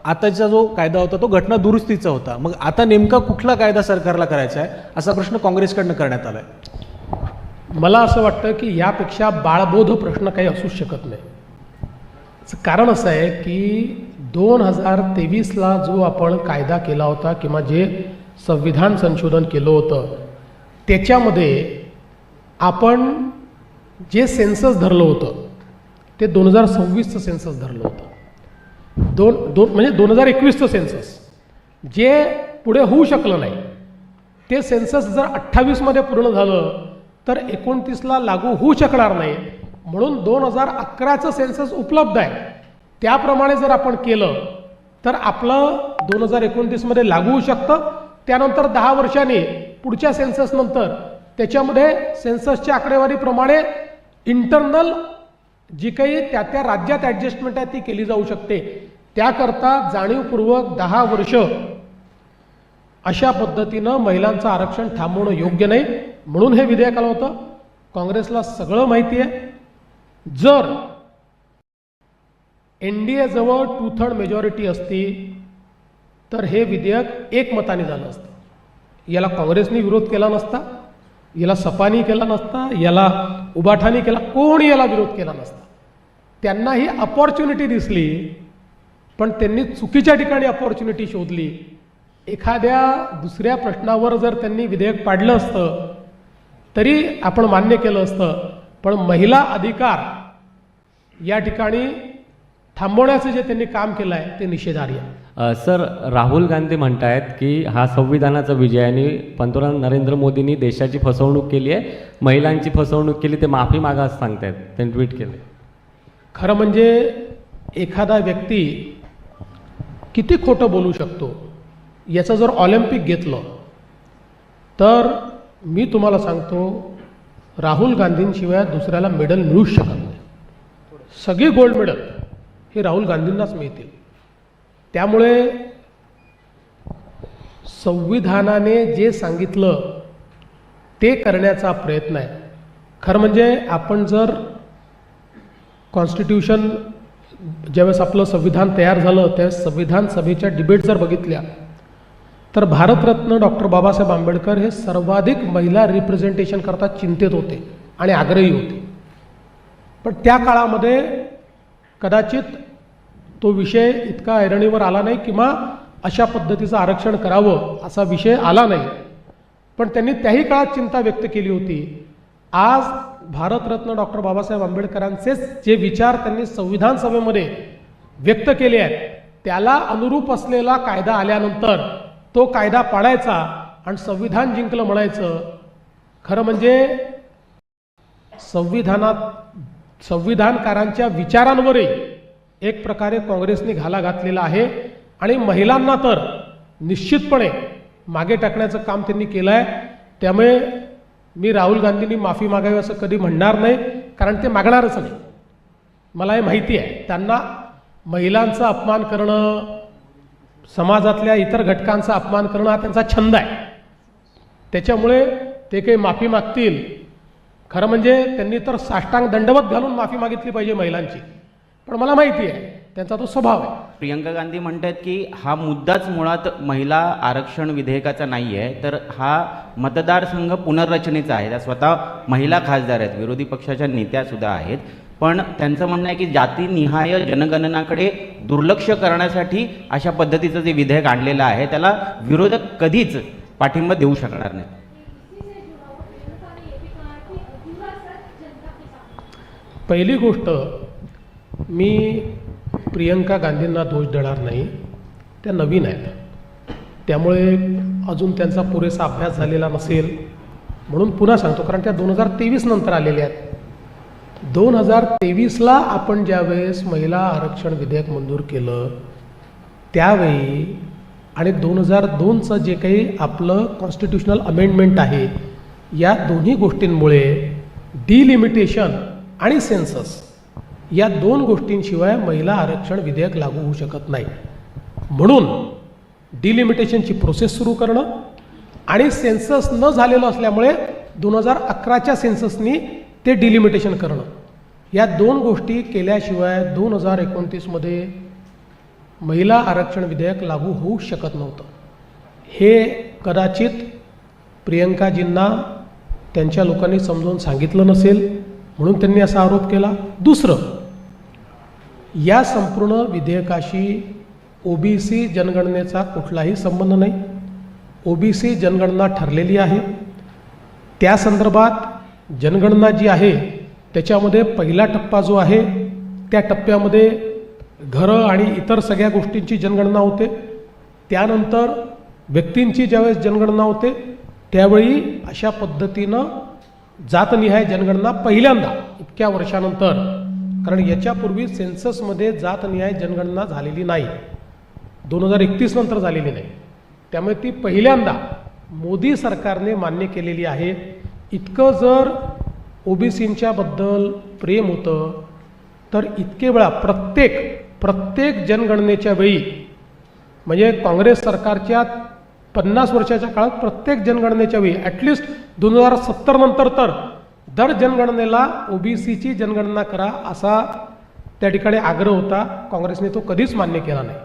आताचा जो कायदा होता तो घटना दुरुस्तीचा होता. मग आता नेमका कुठला कायदा सरकारला करायचा आहे असा प्रश्न काँग्रेसकडनं करण्यात आला आहे. मला असं वाटतं की यापेक्षा बाळबोध प्रश्न काही असू शकत नाही. कारण असं आहे की 2023ला जो आपण कायदा केला होता किंवा जे संविधान संशोधन केलं होतं त्याच्यामध्ये आपण जे सेन्सस धरलं होतं ते 2026चं सेन्सस धरलं होतं. म्हणजे 2021चं सेन्सस जे पुढे होऊ शकलं नाही ते सेन्सस जर 28मध्ये पूर्ण झालं तर 29ला लागू होऊ शकणार नाही. म्हणून 2011चं सेन्सस उपलब्ध आहे त्याप्रमाणे जर आपण केलं तर आपलं 2029मध्ये लागू होऊ शकतं. त्यानंतर 10 वर्षांनी पुढच्या सेन्ससनंतर त्याच्यामध्ये सेन्ससच्या आकडेवारीप्रमाणे इंटरनल जी काही त्या त्या राज्यात ॲडजस्टमेंट आहे ती केली जाऊ शकते. त्याकरता जाणीवपूर्वक 10 वर्ष अशा पद्धतीनं महिलांचं आरक्षण थांबवणं योग्य नाही. म्हणून हे विधेयक आलं होतं. काँग्रेसला सगळं माहिती आहे. जर NDA जवळ 2/3 मेजॉरिटी असती तर हे विधेयक एकमताने झालं असतं. याला काँग्रेसने विरोध केला नसता, याला सपानी केला नसता, याला उबाठानी केला, कोणी याला विरोध केला नसता. त्यांना ही अपॉर्च्युनिटी दिसली पण त्यांनी चुकीच्या ठिकाणी अपॉर्च्युनिटी शोधली. एखाद्या दुसऱ्या प्रश्नावर जर त्यांनी विधेयक पाडलं असतं तरी आपण मान्य केलं असतं. पण महिला अधिकार या ठिकाणी थांबवण्याचं जे त्यांनी काम केलं आहे ते निषेधार्ह आहे. सर, राहुल गांधी म्हणतायत की हा संविधानाचा विजय आणि पंतप्रधान नरेंद्र मोदींनी देशाची फसवणूक केली आहे, महिलांची फसवणूक केली, ते माफी मागा असं सांगतायत. त्यांनी ट्विट केले. खरं म्हणजे एखादा व्यक्ती किती खोटं बोलू शकतो याचं जर ऑलिम्पिक घेतलं तर मी तुम्हाला सांगतो राहुल गांधींशिवाय दुसऱ्याला मेडल मिळूच शकत नाही. सगळी गोल्ड मेडल हे राहुल गांधींनाच मिळतील. त्यामुळे संविधानाने जे सांगितलं ते करण्याचा प्रयत्न आहे. खरं म्हणजे आपण जर कॉन्स्टिट्यूशन ज्यावेळेस आपलं संविधान तयार झालं त्यावेळेस संविधान सभेच्या डिबेट जर बघितल्या तर भारतरत्न डॉक्टर बाबासाहेब आंबेडकर हे सर्वाधिक महिला रिप्रेझेंटेशन करता चिंतित होते आणि आग्रही होते. पण त्या काळामध्ये कदाचित तो विषय इतका ऐरणीवर आला नाही किंवा अशा पद्धतीचं आरक्षण करावं असा विषय आला नाही. पण त्यांनी त्याही काळात चिंता व्यक्त केली होती. आज भारतरत्न डॉक्टर बाबासाहेब आंबेडकरांचेच जे विचार त्यांनी संविधान सभेमध्ये व्यक्त केले आहेत त्याला अनुरूप असलेला कायदा आल्यानंतर तो कायदा पाडायचा आणि संविधान जिंकलं म्हणायचं. खरं म्हणजे संविधानकारांच्या विचारांवरही एक प्रकारे काँग्रेसने घाला घातलेला आहे आणि महिलांना तर निश्चितपणे मागे टाकण्याचं काम त्यांनी केलं आहे. त्यामुळे मी राहुल गांधींनी माफी मागावी असं कधी म्हणणार नाही, कारण ते मागणारच नाही. मला हे माहिती आहे त्यांना महिलांचा अपमान करणं, समाजातल्या इतर घटकांचा अपमान करणं हा त्यांचा छंद आहे. त्याच्यामुळे ते काही माफी मागतील. खरं म्हणजे त्यांनी तर साष्टांग दंडवत घालून माफी मागितली पाहिजे महिलांची. पण मला माहिती आहे त्यांचा तो स्वभाव आहे. प्रियंका गांधी म्हणतात की हा मुद्दाच मुळात महिला आरक्षण विधेयकाचा नाही आहे, तर हा मतदारसंघ पुनर्रचनेचा आहे. त्या स्वतः महिला खासदार आहेत, विरोधी पक्षाच्या नेत्यासुद्धा आहेत. पण त्यांचं म्हणणं आहे की जातीनिहाय जनगणनाकडे दुर्लक्ष करण्यासाठी अशा पद्धतीचं जे विधेयक आणलेलं आहे त्याला विरोधक कधीच पाठिंबा देऊ शकणार नाही. पहिली गोष्ट, मी प्रियंका गांधींना दोष देणार नाही. त्या नवीन आहेत, त्यामुळे अजून त्यांचा पुरेसा अभ्यास झालेला नसेल म्हणून पुन्हा सांगतो. कारण त्या 2023 नंतर आलेल्या आहेत. 2023ला आपण ज्यावेळेस महिला आरक्षण विधेयक मंजूर केलं त्यावेळी आणि 2002चं जे काही आपलं कॉन्स्टिट्युशनल अमेंडमेंट आहे या दोन्ही गोष्टींमुळे डिलिमिटेशन आणि सेन्सस या 2 गोष्टींशिवाय महिला आरक्षण विधेयक लागू होऊ शकत नाही. म्हणून डिलिमिटेशनची प्रोसेस सुरू करणं आणि सेन्सस न झालेलं असल्यामुळे 2011च्या सेन्ससनी ते डिलिमिटेशन करणं, या 2 गोष्टी केल्याशिवाय 2029मध्ये महिला आरक्षण विधेयक लागू होऊ शकत नव्हतं. हे कदाचित प्रियंकाजींना त्यांच्या लोकांनी समजावून सांगितलं नसेल म्हणून त्यांनी असा आरोप केला. दुसरं, या संपूर्ण विधेयकाशी ओबीसी जनगणनेचा कुठलाही संबंध नाही. ओबीसी जनगणना ठरलेली आहे. त्या संदर्भात जनगणना जी आहे त्याच्यामध्ये पहिला टप्पा जो आहे त्या टप्प्यामध्ये घरं आणि इतर सगळ्या गोष्टींची जनगणना होते. त्यानंतर व्यक्तींची ज्यावेळेस जनगणना होते त्यावेळी अशा पद्धतीनं जातनिहाय जनगणना पहिल्यांदा इतक्या वर्षानंतर, कारण याच्यापूर्वी सेन्ससमध्ये जातनिहाय जनगणना झालेली नाही, 2031 नंतर झालेली नाही. त्यामुळे ती पहिल्यांदा मोदी सरकारने मान्य केलेली आहे. इतकं जर ओबीसींच्या बद्दल प्रेम होतं तर इतके वेळा प्रत्येक जनगणनेच्या वेळी, म्हणजे काँग्रेस सरकारच्या 50 वर्षाच्या काळात प्रत्येक जनगणनेच्या वेळी ॲटलिस्ट 2070 नंतर तर दर जनगणनेला ओबीसीची जनगणना करा असा त्या ठिकाणी आग्रह होता. काँग्रेसने तो कधीच मान्य केला नाही.